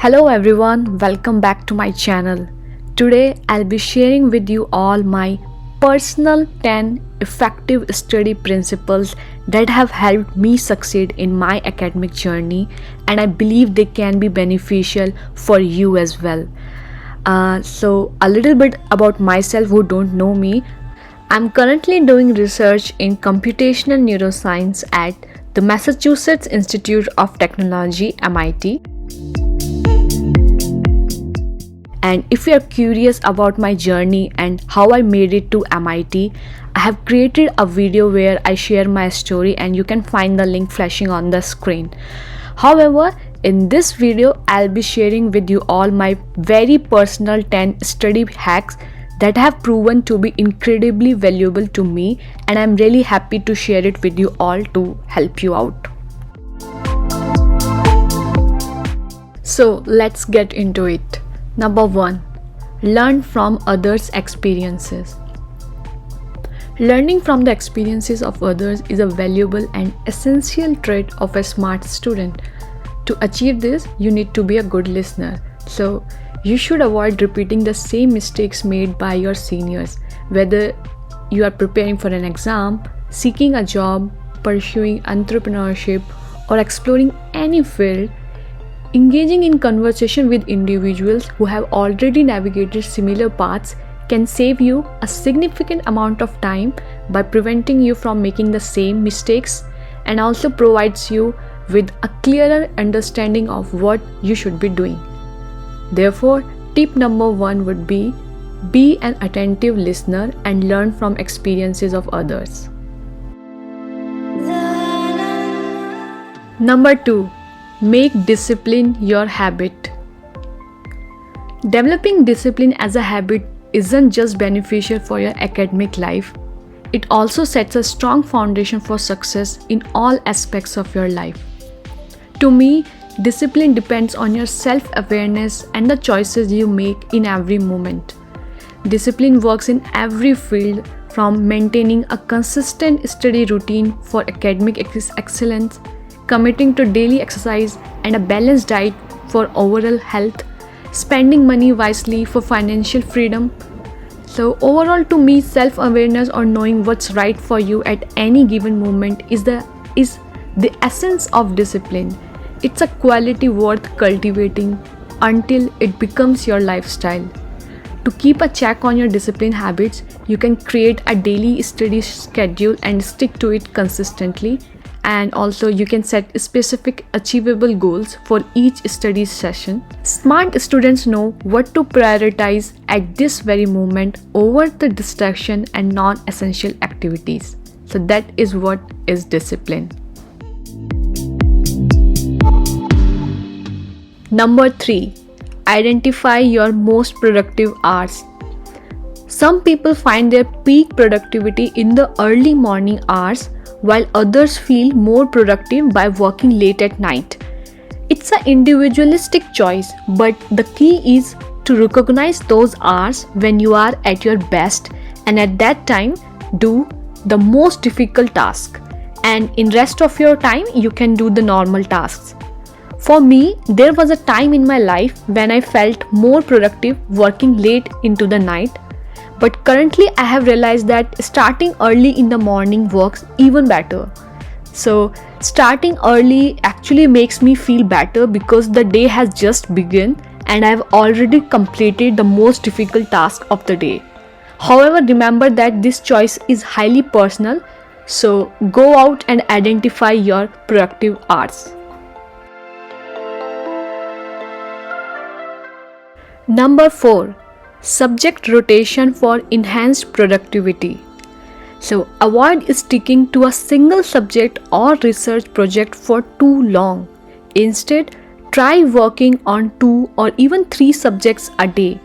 Hello everyone, welcome back to my channel. Today I'll be sharing with you all my personal 10 effective study principles that have helped me succeed in my academic journey, and I believe they can be beneficial for you as well. So a little bit about myself who don't know me. I'm currently doing research in computational neuroscience at the Massachusetts Institute of Technology, MIT. And if you are curious about my journey and how I made it to MIT, I have created a video where I share my story, and you can find the link flashing on the screen. However, in this video, I'll be sharing with you all my very personal 10 study hacks that have proven to be incredibly valuable to me, and I'm really happy to share it with you all to help you out. So let's get into it. Number 1. Learn from others' experiences. Learning from the experiences of others is a valuable and essential trait of a smart student. To achieve this, you need to be a good listener. So, you should avoid repeating the same mistakes made by your seniors, whether you are preparing for an exam, seeking a job, pursuing entrepreneurship, or exploring any field. Engaging in conversation with individuals who have already navigated similar paths can save you a significant amount of time by preventing you from making the same mistakes, and also provides you with a clearer understanding of what you should be doing. Therefore, tip number 1 would be an attentive listener and learn from experiences of others. Number 2. Make discipline your habit. Developing discipline as a habit isn't just beneficial for your academic life, it also sets a strong foundation for success in all aspects of your life. To me, discipline depends on your self-awareness and the choices you make in every moment. Discipline works in every field, from maintaining a consistent study routine for academic excellence, committing to daily exercise and a balanced diet for overall health, spending money wisely for financial freedom. So overall, to me, self-awareness or knowing what's right for you at any given moment is the essence of discipline. It's a quality worth cultivating until it becomes your lifestyle. To keep a check on your discipline habits, you can create a daily study schedule and stick to it consistently. And also you can set specific achievable goals for each study session. Smart students know what to prioritize at this very moment over the distraction and non-essential activities. So that is what is discipline. Number 3. Identify your most productive hours. Some people find their peak productivity in the early morning hours, while others feel more productive by working late at night. It's an individualistic choice, but the key is to recognize those hours when you are at your best, and at that time do the most difficult task, and in rest of your time you can do the normal tasks. For me, there was a time in my life when I felt more productive working late into the night. But currently I have realized that starting early in the morning works even better. So starting early actually makes me feel better because the day has just begun and I have already completed the most difficult task of the day. However, remember that this choice is highly personal, so go out and identify your productive hours. Number 4. Subject rotation for enhanced productivity. So avoid sticking to a single subject or research project for too long. Instead, try working on 2 or even 3 subjects a day.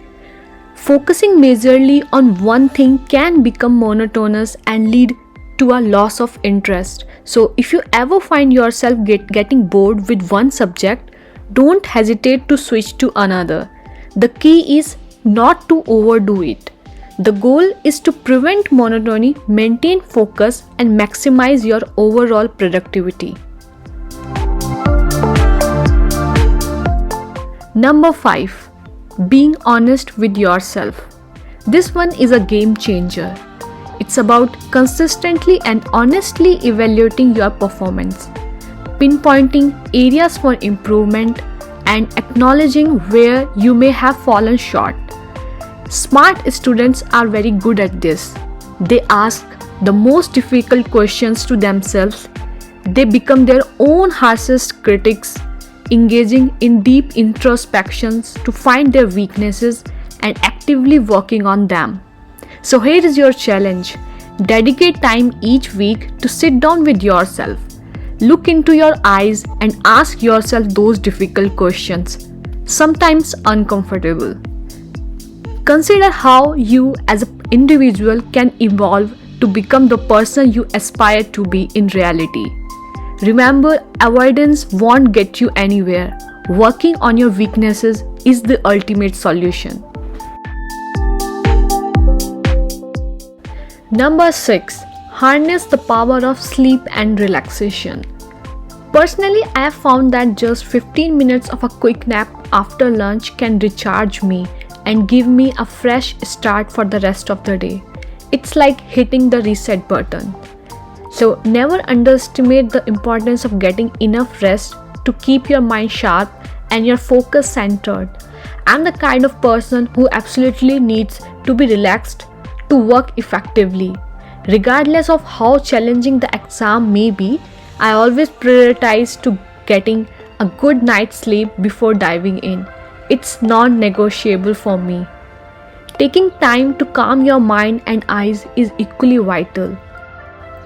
Focusing majorly on one thing can become monotonous and lead to a loss of interest. So if you ever find yourself getting bored with one subject, don't hesitate to switch to another. The key is not to overdo it. The goal is to prevent monotony, maintain focus, and maximize your overall productivity. Number 5. Being honest with yourself. This one is a game changer. It's about consistently and honestly evaluating your performance, pinpointing areas for improvement, and acknowledging where you may have fallen short. Smart students are very good at this. They ask the most difficult questions to themselves. They become their own harshest critics, engaging in deep introspections to find their weaknesses and actively working on them. So here is your challenge. Dedicate time each week to sit down with yourself. Look into your eyes and ask yourself those difficult questions, sometimes uncomfortable. Consider how you as an individual can evolve to become the person you aspire to be in reality. Remember, avoidance won't get you anywhere. Working on your weaknesses is the ultimate solution. Number 6. Harness the power of sleep and relaxation. Personally, I have found that just 15 minutes of a quick nap after lunch can recharge me and give me a fresh start for the rest of the day. It's like hitting the reset button. So never underestimate the importance of getting enough rest to keep your mind sharp and your focus centered. I'm the kind of person who absolutely needs to be relaxed to work effectively. Regardless of how challenging the exam may be, I always prioritize to getting a good night's sleep before diving in. It's non-negotiable for me. Taking time to calm your mind and eyes is equally vital.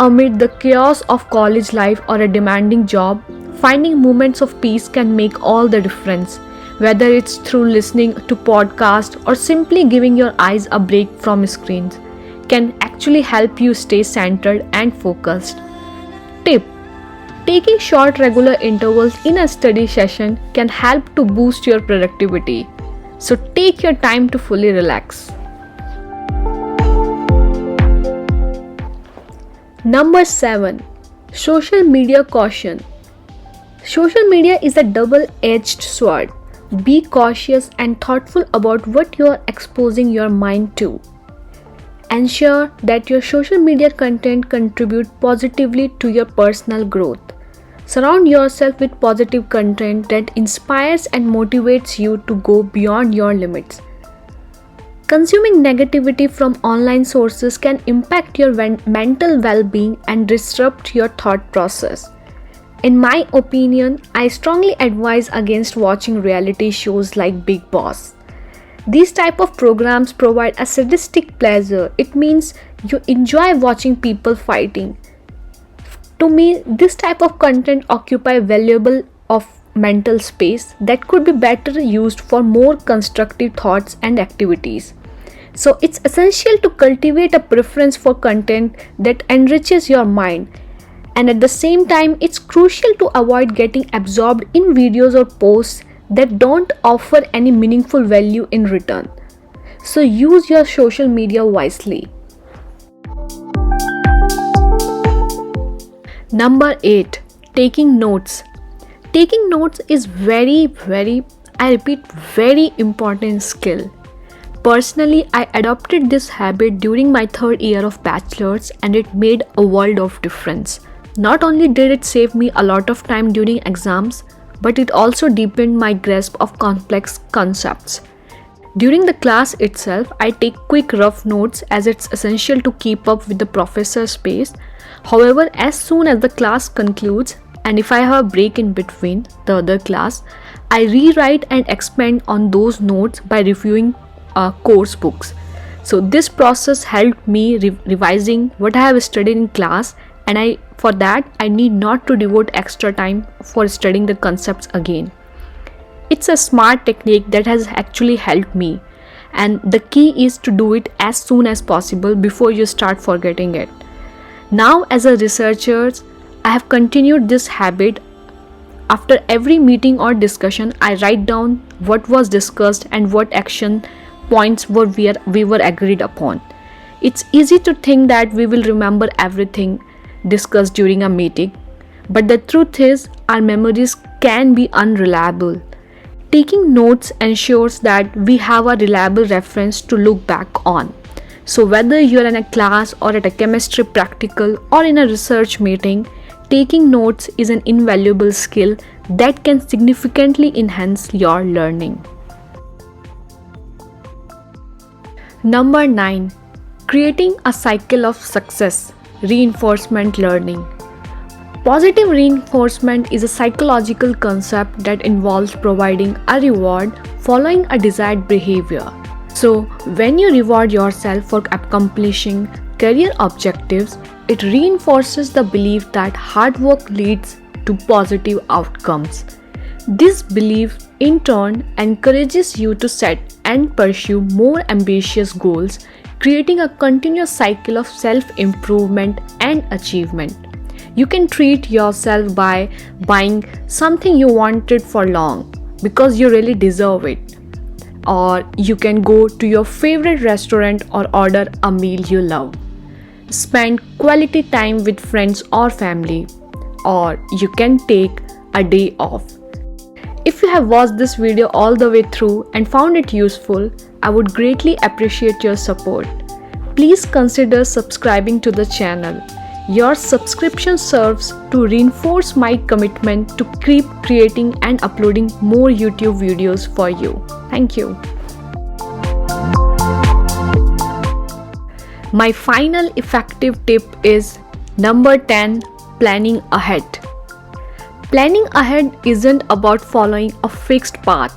Amid the chaos of college life or a demanding job, finding moments of peace can make all the difference. Whether it's through listening to podcasts or simply giving your eyes a break from screens, can actually help you stay centered and focused. Tip: taking short regular intervals in a study session can help to boost your productivity. So take your time to fully relax. Number 7. Social media caution. Social media is a double-edged sword. Be cautious and thoughtful about what you are exposing your mind to. Ensure that your social media content contributes positively to your personal growth. Surround yourself with positive content that inspires and motivates you to go beyond your limits. Consuming negativity from online sources can impact your mental well-being and disrupt your thought process. In my opinion, I strongly advise against watching reality shows like Big Boss. These type of programs provide a sadistic pleasure. It means you enjoy watching people fighting. To me, this type of content occupies valuable of mental space that could be better used for more constructive thoughts and activities. So it's essential to cultivate a preference for content that enriches your mind, and at the same time it's crucial to avoid getting absorbed in videos or posts that don't offer any meaningful value in return. So use your social media wisely. Number 8. Taking notes. Taking notes is very important skill. Personally, I adopted this habit during my third year of bachelor's and it made a world of difference. Not only did it save me a lot of time during exams, but it also deepened my grasp of complex concepts. During the class itself, I take quick rough notes as it's essential to keep up with the professor's pace. However, as soon as the class concludes, and if I have a break in between the other class, I rewrite and expand on those notes by reviewing course books. So this process helped me revising what I have studied in class, and for that I need not to devote extra time for studying the concepts again. It's a smart technique that has actually helped me, and the key is to do it as soon as possible before you start forgetting it. Now, as a researcher, I have continued this habit. After every meeting or discussion, I write down what was discussed and what action points we were agreed upon. It's easy to think that we will remember everything discussed during a meeting, but the truth is our memories can be unreliable. Taking notes ensures that we have a reliable reference to look back on. So, whether you're in a class or at a chemistry practical or in a research meeting, taking notes is an invaluable skill that can significantly enhance your learning. Number 9. Creating a cycle of success, reinforcement learning. Positive reinforcement is a psychological concept that involves providing a reward following a desired behavior. So, when you reward yourself for accomplishing career objectives, it reinforces the belief that hard work leads to positive outcomes. This belief, in turn, encourages you to set and pursue more ambitious goals, creating a continuous cycle of self-improvement and achievement. You can treat yourself by buying something you wanted for long because you really deserve it. Or you can go to your favorite restaurant or order a meal you love. Spend quality time with friends or family. Or you can take a day off. If you have watched this video all the way through and found it useful, I would greatly appreciate your support. Please consider subscribing to the channel. Your subscription serves to reinforce my commitment to keep creating and uploading more YouTube videos for you. Thank you. My final effective tip is number 10, planning ahead. Planning ahead isn't about following a fixed path.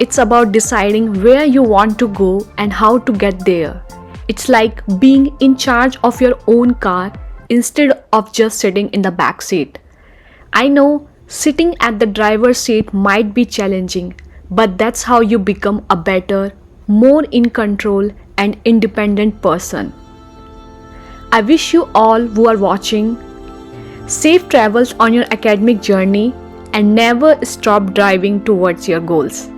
It's about deciding where you want to go and how to get there. It's like being in charge of your own car instead of just sitting in the back seat. I know sitting at the driver's seat might be challenging, but that's how you become a better, more in control and independent person. I wish you all who are watching safe travels on your academic journey and never stop driving towards your goals.